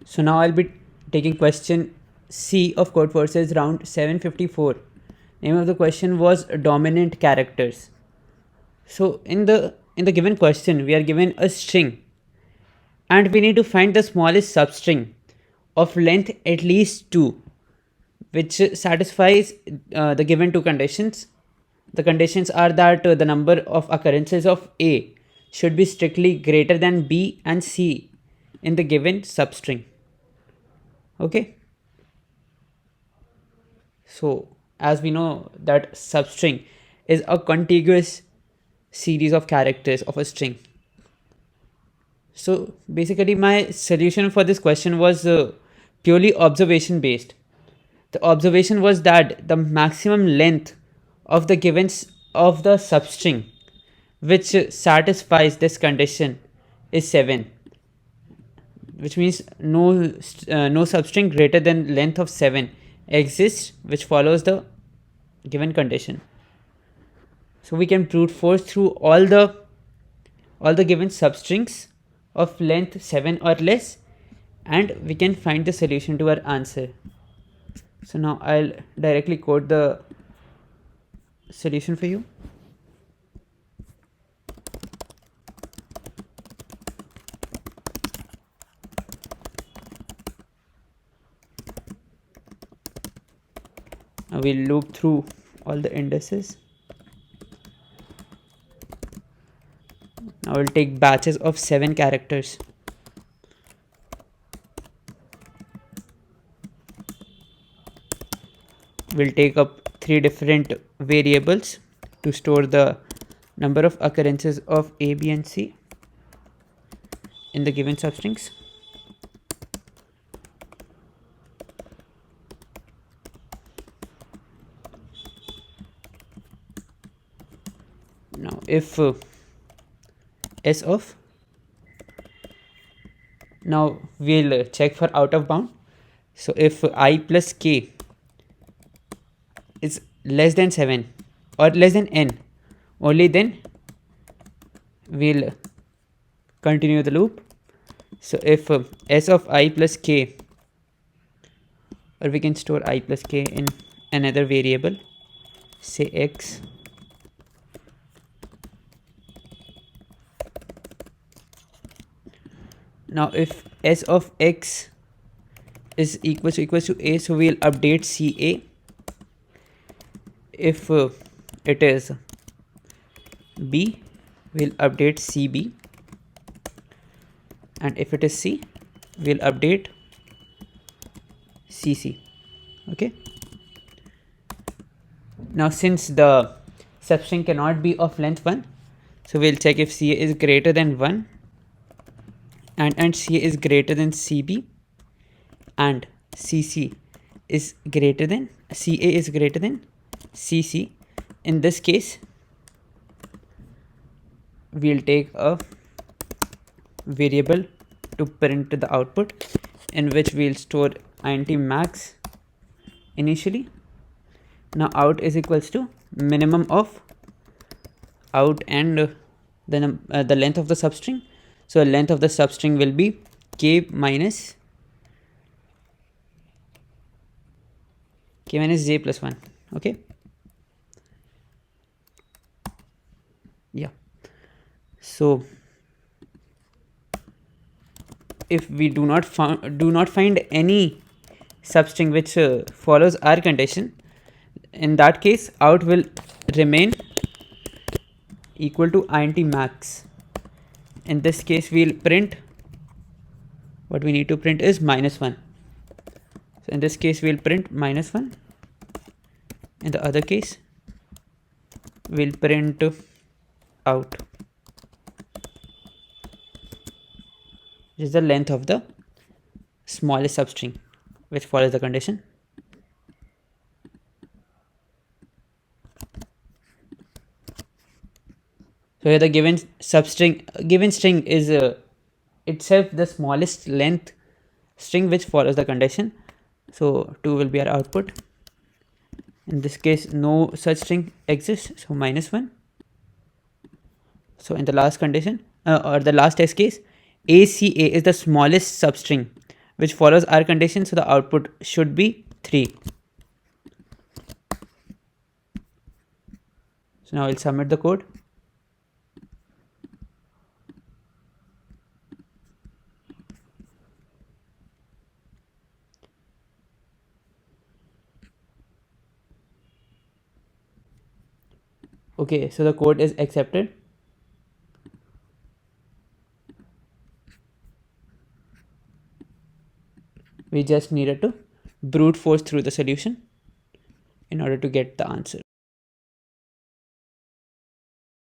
So now I'll be taking question C of code forces round 754. Name of the question was dominant characters. So in the given question we are given a string and we need to find the smallest substring of length at least 2 which satisfies the given two conditions. The conditions are that the number of occurrences of A should be strictly greater than B and C in the given substring. Okay, so as we know that substring is a contiguous series of characters of a string. So basically my solution for this question was purely observation based. The observation was that the maximum length of the givens of the substring which satisfies this condition is 7, which means no substring greater than length of 7 exists which follows the given condition. So we can brute force through all the given substrings of length 7 or less and we can find the solution to our answer. So now I'll directly code the solution for you. Now we'll loop through all the indices. Now we'll take batches of 7 characters. We'll take up 3 different variables to store the number of occurrences of A, B and C in the given substrings. Now if S of, now we'll check for out of bound. So if I plus K is less than 7 or less than n, only then we'll continue the loop. So if S of I plus K, or we can store I plus K in another variable, say X, now if S of X is equals to A, so we'll update CA. If it is B, we'll update CB, and if it is C, we'll update CC. Okay, now since the substring cannot be of length 1, so we'll check if CA is greater than 1 and CA is greater than CB and CC is greater than CA is greater than CC. In this case we'll take a variable to print the output in which we'll store int max initially. Now out is equals to minimum of out and the length of the substring. So length of the substring will be k minus j plus 1. Okay, yeah. So if we do not find any substring which follows our condition, in that case out will remain equal to int max. In this case we'll print, what we need to print is -1. So in this case we'll print -1. In the other case we'll print out, which is the length of the smallest substring which follows the condition. So here the given string is itself the smallest length string which follows the condition. So 2 will be our output. In this case no such string exists, so -1. So in the last condition or the last test case, ACA is the smallest substring which follows our condition, so the output should be 3. So now I'll submit the code. Okay, so the code is accepted. We just needed to brute force through the solution in order to get the answer.